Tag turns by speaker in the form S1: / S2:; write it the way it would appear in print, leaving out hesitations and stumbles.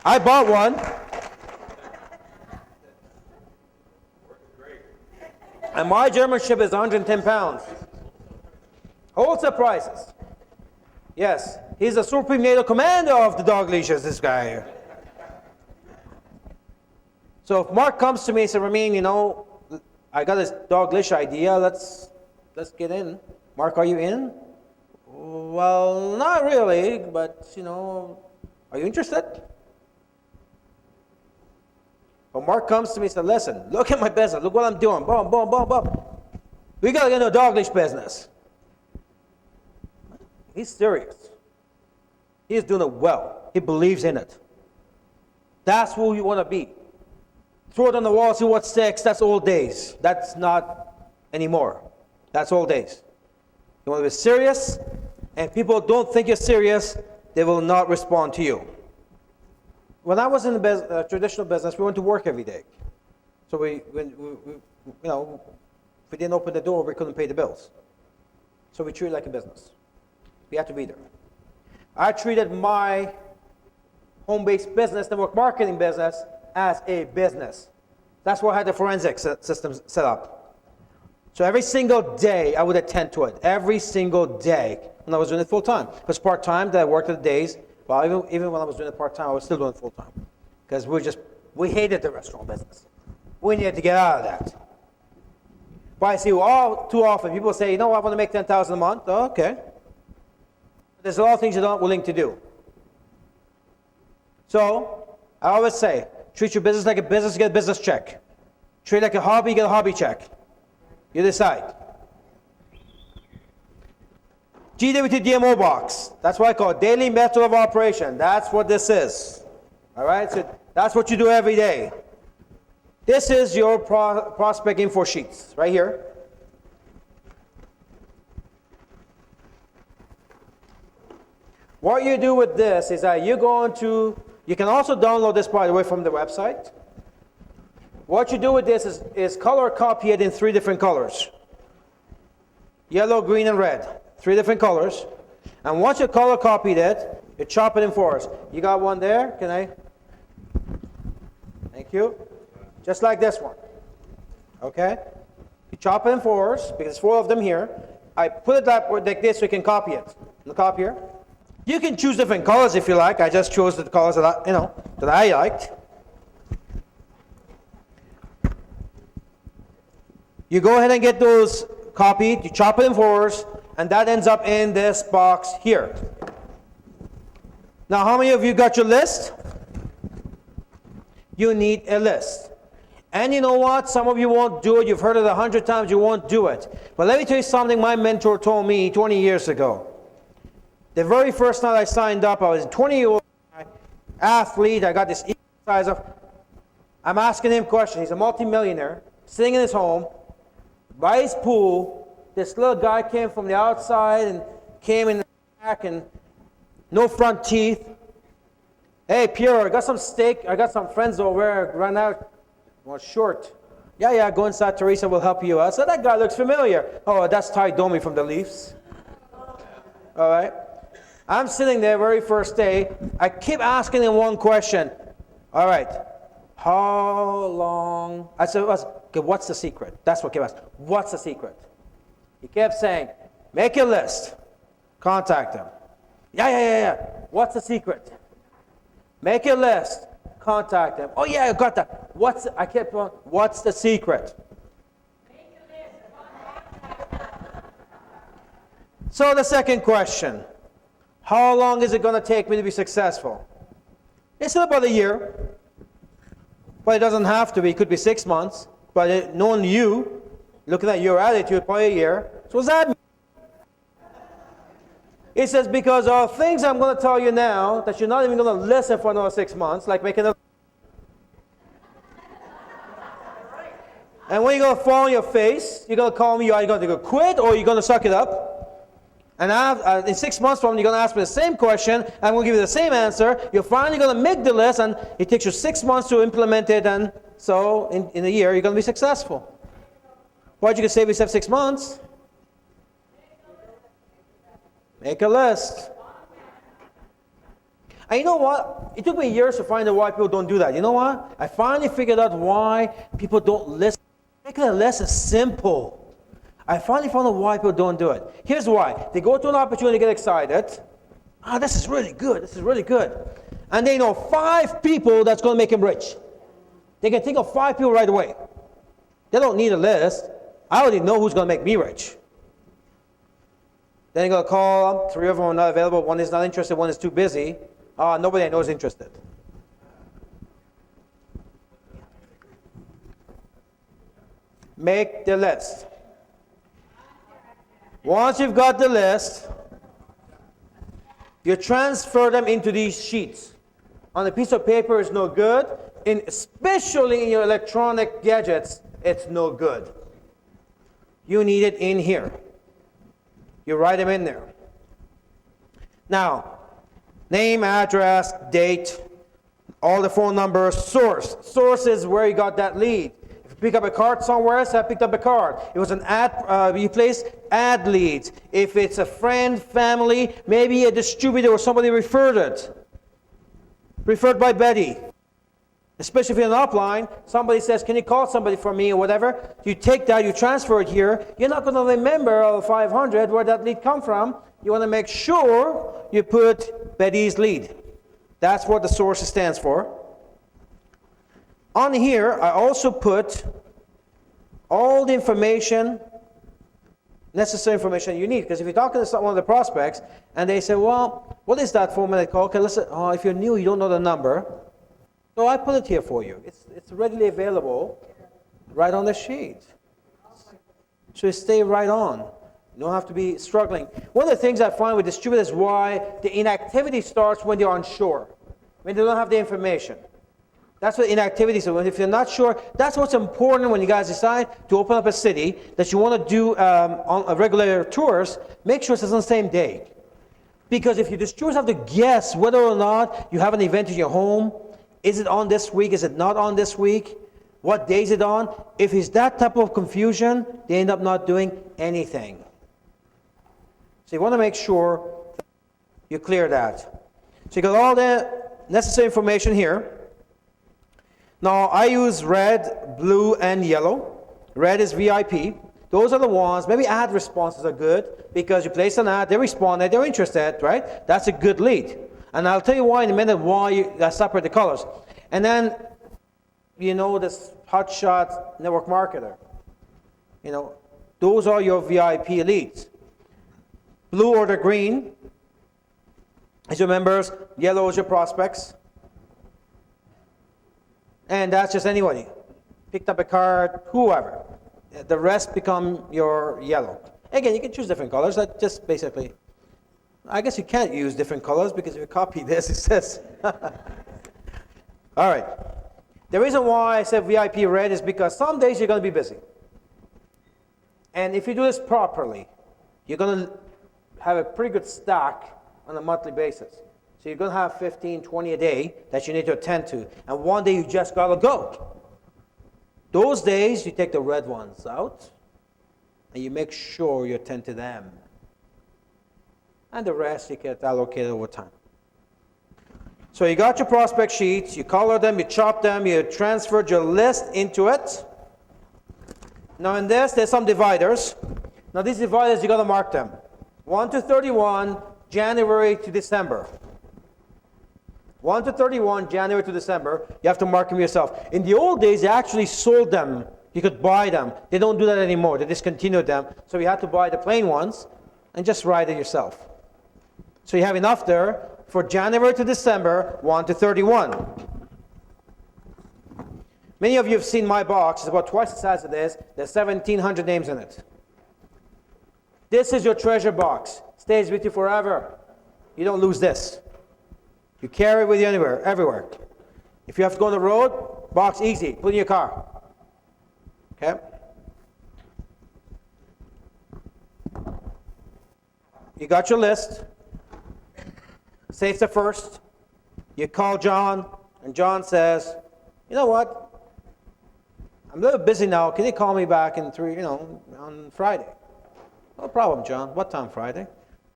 S1: I bought one. And my German Shepherd is 110 pounds. Wholesale prices. Yes, he's a supreme NATO commander of the dog leashes, this guy here. So if Mark comes to me and says, Ramin, I got this dog leash idea, let's get in. Mark, are you in? Well, not really, but, are you interested? But Mark comes to me and says, listen, look at my business, look what I'm doing, boom, boom, boom, boom. We got to get into a dog leash business. He's serious. He's doing it well. He believes in it. That's who you want to be. Throw it on the wall, see what sticks. That's old days. That's not anymore. That's old days. You want to be serious, and people don't think you're serious, they will not respond to you. When I was in the traditional business, we went to work every day. So if we didn't open the door, we couldn't pay the bills. So we treated it like a business. We had to be there. I treated my home-based business, the network marketing business, as a business. That's why I had the forensic system set up. So every single day, I would attend to it. Every single day. And I was doing it full-time. Because part-time, that I worked at the days. Well, even when I was doing it part-time, I was still doing it full-time. Because we hated the restaurant business. We needed to get out of that. But I see too often, people say, I want to make $10,000 a month. Oh, okay. There's a lot of things you're not willing to do. So, I always say, treat your business like a business, you get a business check. Treat it like a hobby, you get a hobby check. You decide. GWT DMO box. That's what I call it, daily method of operation. That's what this is. All right? So that's what you do every day. This is your prospect info sheets right here. What you do with this is that you can also download this, by the way, from the website. What you do with this is color copy it in 3 different colors. Yellow, green, and red. 3 different colors. And once you color copied it, you chop it in 4s. You got one there? Can I? Thank you. Just like this one. Okay? You chop it in 4s, because there's 4 of them here. I put it like this so you can copy it. In the copier. You can choose different colors if you like. I just chose the colors that I liked. You go ahead and get those copied. You chop it in 4s, and that ends up in this box here. Now, how many of you got your list? You need a list. And you know what? Some of you won't do it. You've heard it 100 times. You won't do it. But let me tell you something my mentor told me 20 years ago. The very first night I signed up, I was a 20-year-old athlete. I got this size of. I'm asking him questions. He's a multimillionaire, sitting in his home, by his pool. This little guy came from the outside and came in the back and no front teeth. Hey, Pierre, I got some steak. I got some friends over there. Ran out. Was short. Yeah, go inside. Teresa will help you out. So that guy looks familiar. Oh, that's Ty Domi from the Leafs. All right. I'm sitting there very first day. I keep asking him one question. All right. How long? I said, okay, what's the secret? That's what he kept asking. What's the secret? He kept saying, make a list. Contact him. Yeah. What's the secret? Make a list. Contact him. Oh, yeah, I got that. I kept going, what's the secret? Make a list. So the second question. How long is it going to take me to be successful? It's about a year. But it doesn't have to be. It could be 6 months. But knowing you, looking at your attitude, probably a year. So what's that mean? It says, because there are things I'm going to tell you now that you're not even going to listen for another 6 months, like making a... And when you're going to fall on your face, you're going to call me, you're going to go quit, or you're going to suck it up. And in 6 months from now, you're going to ask me the same question, and I'm going to give you the same answer. You're finally going to make the list, and it takes you 6 months to implement it, and so in a year, you're going to be successful. What you can save yourself 6 months? Make a list. And you know what? It took me years to find out why people don't do that. You know what? I finally figured out why people don't list. Making a list is simple. I finally found out why people don't do it. Here's why. They go to an opportunity, get excited. This is really good. This is really good. And they know 5 people that's going to make them rich. They can think of 5 people right away. They don't need a list. I already know who's going to make me rich. Then you're going to call them. 3 of them are not available. 1 is not interested. 1 is too busy. Nobody I know is interested. Make the list. Once you've got the list, you transfer them into these sheets. On a piece of paper is no good. Especially in your electronic gadgets, it's no good. You need it in here. You write them in there. Now, name, address, date, all the phone numbers, source. Source is where you got that lead. If you pick up a card somewhere else, I picked up a card. It was an ad, you place ad leads. If it's a friend, family, maybe a distributor or somebody referred it. Referred by Betty. Especially if you're an upline, somebody says, can you call somebody for me or whatever? You take that, you transfer it here. You're not going to remember all 500 where that lead come from. You want to make sure you put Betty's lead. That's what the source stands for. On here, I also put all the information, necessary information you need. Because if you're talking to one of the prospects, and they say, well, what is that phone? And I call, okay, listen, if you're new, you don't know the number. So I put it here for you. It's readily available right on the sheet. So you stay right on. You don't have to be struggling. One of the things I find with distributors is why the inactivity starts when they're unsure, when they don't have the information. That's what inactivity is. If you're not sure, that's what's important when you guys decide to open up a city that you want to do on regular tours. Make sure it's on the same day. Because if your distributors have to guess whether or not you have an event in your home, is it on this week? Is it not on this week? What day is it on? If it's that type of confusion, they end up not doing anything. So you want to make sure you clear that. So you got all the necessary information here. Now I use red, blue, and yellow. Red is VIP. Those are the ones, maybe ad responses are good because you place an ad, they responded, they're interested, right? That's a good lead. And I'll tell you why in a minute why you separate the colors. And then, this hotshot network marketer. Those are your VIP leads. Blue or the green is your members. Yellow is your prospects. And that's just anybody. Picked up a card, whoever. The rest become your yellow. Again, you can choose different colors. That just basically... I guess you can't use different colors because if you copy this, it says. All right. The reason why I said VIP red is because some days you're going to be busy. And if you do this properly, you're going to have a pretty good stack on a monthly basis. So you're going to have 15, 20 a day that you need to attend to. And one day you just got to go. Those days, you take the red ones out and you make sure you attend to them. And the rest you get allocated over time. So you got your prospect sheets, you color them, you chop them, you transferred your list into it. Now in this, there's some dividers. Now these dividers, you got to mark them. 1 to 31, January to December. 1 to 31, January to December, you have to mark them yourself. In the old days, they actually sold them. You could buy them. They don't do that anymore. They discontinued them. So you have to buy the plain ones and just write it yourself. So you have enough there for January to December, 1 to 31. Many of you have seen my box. It's about twice the size it is. There's 1,700 names in it. This is your treasure box. Stays with you forever. You don't lose this. You carry it with you anywhere, everywhere. If you have to go on the road, box easy. Put in your car. Okay? You got your list. Say it's the first. You call John, and John says, you know what? I'm a little busy now. Can you call me back in on Friday? No problem, John. What time Friday?